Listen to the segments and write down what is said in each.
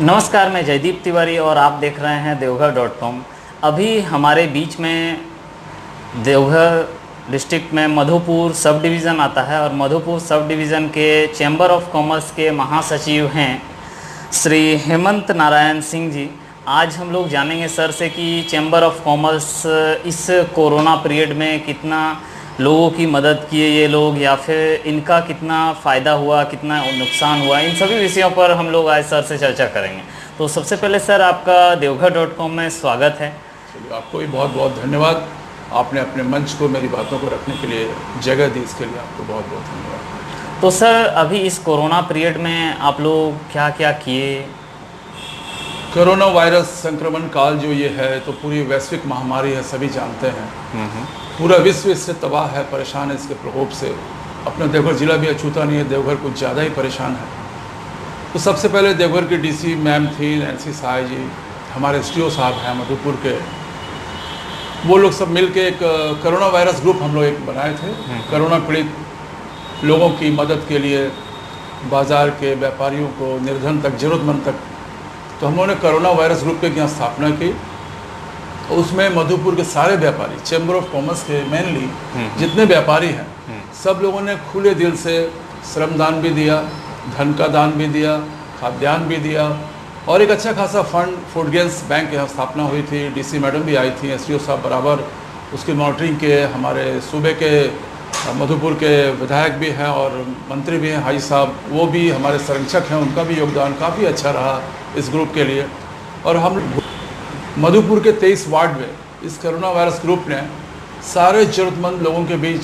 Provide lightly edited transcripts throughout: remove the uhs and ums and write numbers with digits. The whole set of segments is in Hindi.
नमस्कार, मैं जयदीप तिवारी और आप देख रहे हैं देवघर.com। अभी हमारे बीच में देवघर डिस्ट्रिक्ट में मधुपुर सब डिवीज़न आता है और मधुपुर सब डिवीज़न के चैम्बर ऑफ कॉमर्स के महासचिव हैं श्री हेमंत नारायण सिंह जी। आज हम लोग जानेंगे सर से कि चैम्बर ऑफ कॉमर्स इस कोरोना पीरियड में कितना लोगों की मदद किए ये लोग, या फिर इनका कितना फ़ायदा हुआ, कितना नुकसान हुआ, इन सभी विषयों पर हम लोग आज सर से चर्चा करेंगे। तो सबसे पहले सर, आपका देवघर.com में स्वागत है। चलिए, आपको भी बहुत बहुत धन्यवाद। आपने अपने मंच को मेरी बातों को रखने के लिए जगह दी, इसके लिए आपको बहुत बहुत धन्यवाद। तो सर, अभी इस कोरोना पीरियड में आप लोग क्या क्या किए? कोरोना वायरस संक्रमण काल जो ये है तो पूरी वैश्विक महामारी है, सभी जानते हैं। पूरा विश्व इससे तबाह है, परेशान है इसके प्रकोप से। अपना देवघर जिला भी अछूता नहीं है, देवघर कुछ ज़्यादा ही परेशान है। तो सबसे पहले देवघर की डीसी मैम थी नैन्सी साय जी, हमारे एसडीओ साहब हैं मधुपुर के, वो लोग सब मिल के एक कोरोना वायरस ग्रुप हम लोग एक बनाए थे। कोरोना पीड़ित लोगों की मदद के लिए बाज़ार के व्यापारियों को, निर्धन तक, ज़रूरतमंद तक, तो हम लोगों ने कोरोना वायरस ग्रुप की यहाँ स्थापना की। उसमें मधुपुर के सारे व्यापारी, चैम्बर ऑफ कॉमर्स के मेनली जितने व्यापारी हैं, सब लोगों ने खुले दिल से श्रमदान भी दिया, धन का दान भी दिया, खाद्यान्न भी दिया, और एक अच्छा खासा फंड फूड गेन्स बैंक यहाँ स्थापना हुई थी। डीसी मैडम भी आई थी, एसडीओ साहब बराबर उसकी मॉनिटरिंग के, हमारे सूबे के मधुपुर के विधायक भी हैं और मंत्री भी हैं, हाजी साहब, वो भी हमारे संरक्षक हैं, उनका भी योगदान काफ़ी अच्छा रहा इस ग्रुप के लिए। और हम मधुपुर के 23 वार्ड में इस कोरोना वायरस ग्रुप ने सारे ज़रूरतमंद लोगों के बीच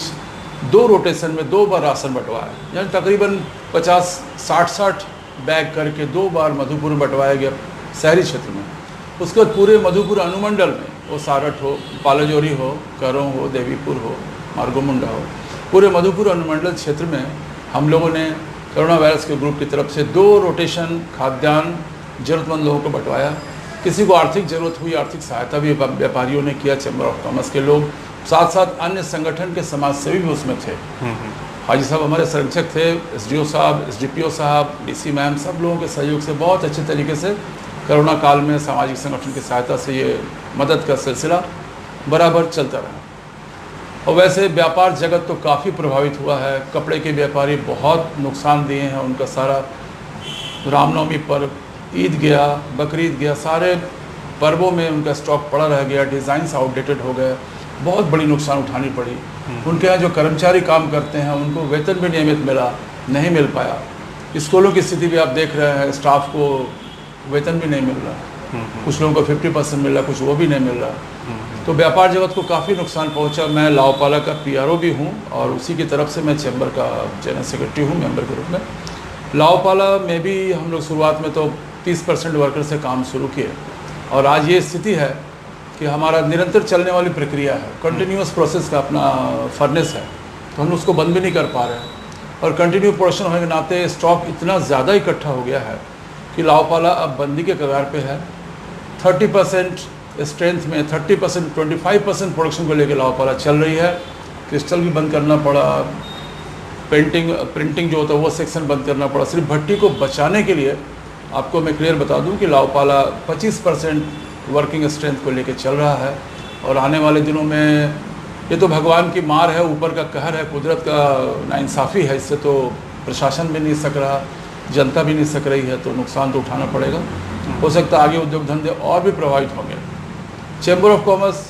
2 रोटेशन में 2 बार राशन बंटवाया, यानी तकरीबन 50-60 बैग करके 2 बार मधुपुर में बंटवाया गया शहरी क्षेत्र में। उसके बाद पूरे मधुपुर अनुमंडल में, वो सारठ हो, पालाजोरी हो, करौं हो, देवीपुर हो, मार्गोमुंडा हो, पूरे मधुपुर अनुमंडल क्षेत्र में हम लोगों ने कोरोना वायरस के ग्रुप की तरफ से 2 रोटेशन खाद्यान्न ज़रूरतमंद लोगों को बंटवाया। किसी को आर्थिक ज़रूरत हुई, आर्थिक सहायता भी व्यापारियों ने किया, चैम्बर ऑफ कॉमर्स के लोग, साथ साथ अन्य संगठन के समाज सेवी भी उसमें थे। हाजी साहब हमारे संरक्षक थे, एसडीओ साहब, एसडीपीओ साहब, डीसी मैम, सब लोगों के सहयोग से बहुत अच्छे तरीके से कोरोना काल में सामाजिक संगठन की सहायता से ये मदद का सिलसिला बराबर चलता रहा। और वैसे व्यापार जगत तो काफ़ी प्रभावित हुआ है। कपड़े के व्यापारी बहुत नुकसान दिए हैं, उनका सारा रामनवमी पर्व, ईद गया, बकरीद गया, सारे पर्वों में उनका स्टॉक पड़ा रह गया, डिज़ाइंस आउटडेटेड हो गए, बहुत बड़ी नुकसान उठानी पड़ी। उनके यहाँ जो कर्मचारी काम करते हैं उनको वेतन भी नियमित मिला नहीं मिल पाया। स्कूलों की स्थिति भी आप देख रहे हैं, स्टाफ को वेतन भी नहीं मिल रहा, कुछ लोगों को 50% मिल रहा, कुछ वो भी नहीं मिल रहा। तो व्यापार जगत को काफ़ी नुकसान पहुँचा। मैं लाओपाला का पीआरओ भी हूँ और उसी की तरफ से मैं चैम्बर का जनरल सेक्रेटरी हूँ मेंबर के रूप में। लाओपाला में भी हम लोग शुरुआत में तो 30% वर्कर से काम शुरू किए, और आज ये स्थिति है कि हमारा निरंतर चलने वाली प्रक्रिया है, कंटिन्यूस प्रोसेस का अपना फर्नेस है, तो हम उसको बंद भी नहीं कर पा रहे हैं। और कंटिन्यू प्रोडक्शन होने के नाते स्टॉक इतना ज़्यादा इकट्ठा हो गया है कि लाओपाला अब बंदी के कगार पे है। 30% स्ट्रेंथ में 30%, 25% प्रोडक्शन को लेकर लाओपाला चल रही है। क्रिस्टल भी बंद करना पड़ा, प्रिंटिंग जो होता है वो सेक्शन बंद करना पड़ा, सिर्फ भट्टी को बचाने के लिए। आपको मैं क्लियर बता दूं कि लाओपाला 25% वर्किंग स्ट्रेंथ को लेकर चल रहा है, और आने वाले दिनों में ये तो भगवान की मार है, ऊपर का कहर है, कुदरत का नाइंसाफ़ी है, इससे तो प्रशासन भी नहीं सक रहा, जनता भी नहीं सक रही है, तो नुकसान तो उठाना पड़ेगा। हो सकता है आगे उद्योग धंधे और भी प्रभावित होंगे। Chamber of commerce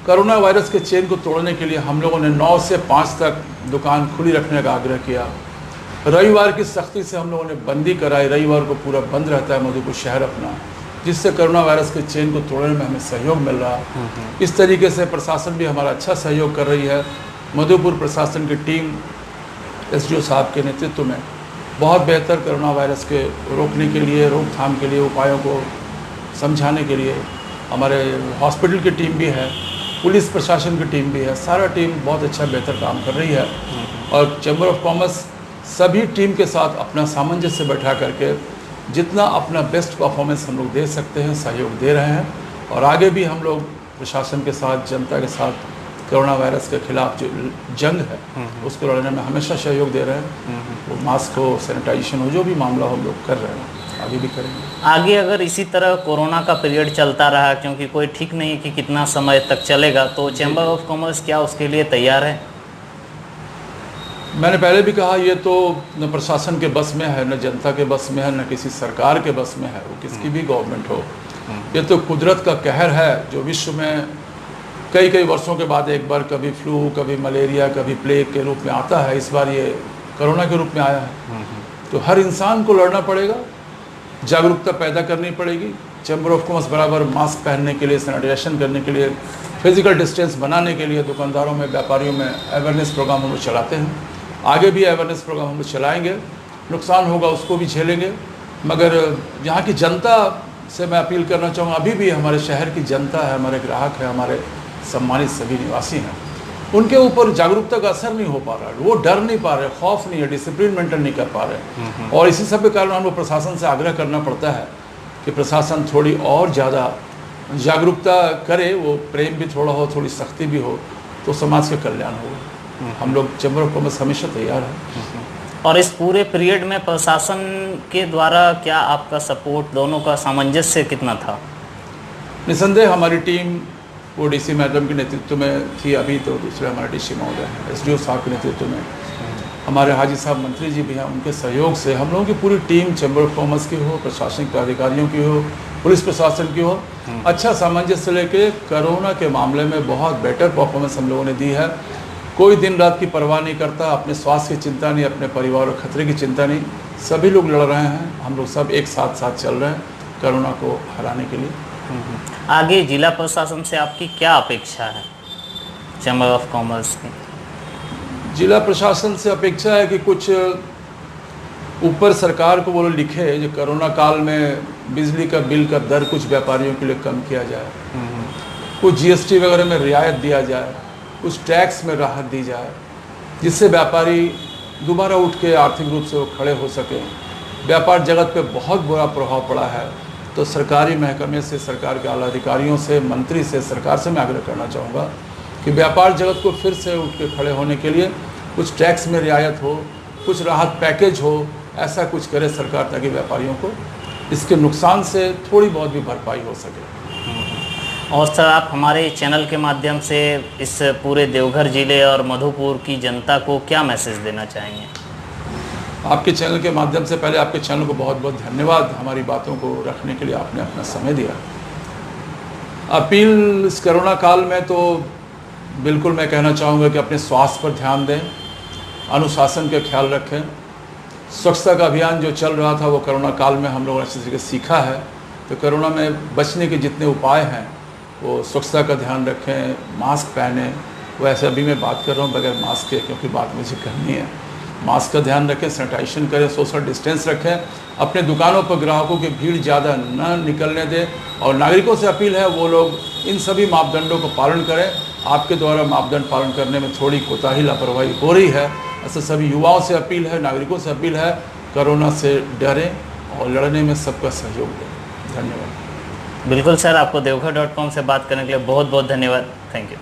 corona virus के चेन को तोड़ने के लिए हम लोगों ने 9 से 5 तक दुकान खुली रखने का आग्रह किया। रविवार की सख्ती से हम लोगों ने बंदी कराई, रविवार को पूरा बंद रहता है मधुपुर शहर अपना, जिससे कोरोना वायरस के चेन को तोड़ने में हमें सहयोग मिल रहा है। इस तरीके से प्रशासन भी हमारा अच्छा सहयोग कर रही है। मधुपुर प्रशासन की टीम एसडीओ साहब के नेतृत्व में बहुत बेहतर कोरोना वायरस के रोकने के लिए, रोकथाम के लिए, उपायों को समझाने के लिए हमारे हॉस्पिटल की टीम भी है, पुलिस प्रशासन की टीम भी है, सारा टीम बहुत अच्छा बेहतर काम कर रही है। और चैम्बर ऑफ कॉमर्स सभी टीम के साथ अपना सामंजस्य बैठा करके जितना अपना बेस्ट परफॉर्मेंस हम लोग दे सकते हैं सहयोग दे रहे हैं, और आगे भी हम लोग प्रशासन के साथ, जनता के साथ कोरोना वायरस के खिलाफ जो जंग है उसको लड़ने में हमेशा सहयोग दे रहे हैं। वो मास्क हो, सैनिटाइजेशन हो, जो भी मामला हो हम लोग कर रहे हैं। आगे भी करेंगे। आगे अगर इसी तरह कोरोना का पीरियड चलता रहा, क्योंकि कोई ठीक नहीं है कि कितना समय तक चलेगा, तो चैम्बर ऑफ कॉमर्स क्या उसके लिए तैयार है? मैंने पहले भी कहा, ये तो न प्रशासन के बस में है, न जनता के बस में है, न किसी सरकार के बस में है, वो किसकी भी गवर्नमेंट हो। ये तो कुदरत का कहर है जो विश्व में कई कई वर्षों के बाद एक बार कभी फ्लू, कभी मलेरिया, कभी प्लेग के रूप में आता है। इस बार ये कोरोना के रूप में आया है। तो हर इंसान को लड़ना पड़ेगा, जागरूकता पैदा करनी पड़ेगी। चैम्बर ऑफ कॉमर्स बराबर मास्क पहनने के लिए, सैनिटाइजेशन करने के लिए, फिजिकल डिस्टेंस बनाने के लिए दुकानदारों में, व्यापारियों में अवेयरनेस प्रोग्राम हम लोग चलाते हैं। आगे भी अवेयरनेस प्रोग्राम हम लोग चलाएँगे। नुकसान होगा उसको भी झेलेंगे, मगर यहाँ की जनता से मैं अपील करना चाहूँगा, अभी भी हमारे शहर की जनता है, हमारे ग्राहक है, हमारे सम्मानित सभी निवासी हैं, उनके ऊपर जागरूकता का असर नहीं हो पा रहा है। वो डर नहीं पा रहे, खौफ नहीं है, डिसिप्लिन मेंटेन नहीं कर पा रहे। और इसी सब के कारण हमको प्रशासन से आग्रह करना पड़ता है कि प्रशासन थोड़ी और ज़्यादा जागरूकता करे, वो प्रेम भी थोड़ा हो, थोड़ी सख्ती भी हो, तो समाज का कल्याण होगा। हम लोग चैम्बर ऑफ कॉमर्स हमेशा तैयार है। और इस पूरे पीरियड में प्रशासन के द्वारा क्या आपका सपोर्ट, दोनों का सामंजस्य कितना था? निसंदेह हमारी टीम वो डीसी मैडम के नेतृत्व में थी, अभी तो दूसरे हमारे डीसी महोदय हैं, एसडीओ साहब के नेतृत्व में, हमारे हाजी साहब मंत्री जी भी हैं, उनके सहयोग से हम लोगों की पूरी टीम चैम्बर ऑफ कॉमर्स की हो, प्रशासनिक अधिकारियों की हो, पुलिस प्रशासन की हो, अच्छा सामंजस्य लेके कोरोना के मामले में बहुत बेटर परफॉर्मेंस हम लोगों ने दी है। कोई दिन रात की परवाह नहीं करता, अपने स्वास्थ्य की चिंता नहीं, अपने परिवार और खतरे की चिंता नहीं, सभी लोग लड़ रहे हैं। हम लोग सब एक साथ चल रहे हैं कोरोना को हराने के लिए। आगे जिला प्रशासन से आपकी क्या अपेक्षा है चैम्बर ऑफ कॉमर्स की? जिला प्रशासन से अपेक्षा है कि कुछ ऊपर सरकार को वो लोग लिखे, जो कोरोना काल में बिजली का बिल का दर कुछ व्यापारियों के लिए कम किया जाए, कुछ जीएसटी वगैरह में रियायत दिया जाए, कुछ टैक्स में राहत दी जाए, जिससे व्यापारी दोबारा उठ के आर्थिक रूप से वो खड़े हो सकें। व्यापार जगत पे बहुत बुरा प्रभाव पड़ा है, तो सरकारी महकमे से, सरकार के आला अधिकारियों से, मंत्री से, सरकार से मैं आग्रह करना चाहूँगा कि व्यापार जगत को फिर से उठ के खड़े होने के लिए कुछ टैक्स में रियायत हो, कुछ राहत पैकेज हो, ऐसा कुछ करे सरकार, ताकि व्यापारियों को इसके नुकसान से थोड़ी बहुत भी भरपाई हो सके। और सर, आप हमारे चैनल के माध्यम से इस पूरे देवघर जिले और मधुपुर की जनता को क्या मैसेज देना चाहेंगे? आपके चैनल के माध्यम से पहले आपके चैनल को बहुत बहुत धन्यवाद, हमारी बातों को रखने के लिए आपने अपना समय दिया। अपील इस कोरोना काल में तो बिल्कुल मैं कहना चाहूँगा कि अपने स्वास्थ्य पर ध्यान दें, अनुशासन का ख्याल रखें। स्वच्छता का अभियान जो चल रहा था वो कोरोना काल में हम लोगों ने अच्छी तरीके से सीखा है। तो कोरोना में बचने के जितने उपाय हैं वो स्वच्छता का ध्यान रखें, मास्क पहने। वैसे अभी मैं बात कर रहा हूँ बगैर मास्क के, क्योंकि बात मुझे करनी है। मास्क का ध्यान रखें, सैनिटाइजेशन करें, सोशल डिस्टेंस रखें, अपने दुकानों पर ग्राहकों की भीड़ ज़्यादा न निकलने दें, और नागरिकों से अपील है वो लोग इन सभी मापदंडों को पालन करें। आपके द्वारा मापदंड पालन करने में थोड़ी कोताही, लापरवाही हो रही है, ऐसे सभी युवाओं से अपील है, नागरिकों से अपील है, कोरोना से डरें और लड़ने में सबका सहयोग दें। धन्यवाद। बिल्कुल सर, आपको देवघर.com से बात करने के लिए बहुत बहुत धन्यवाद। Thank you.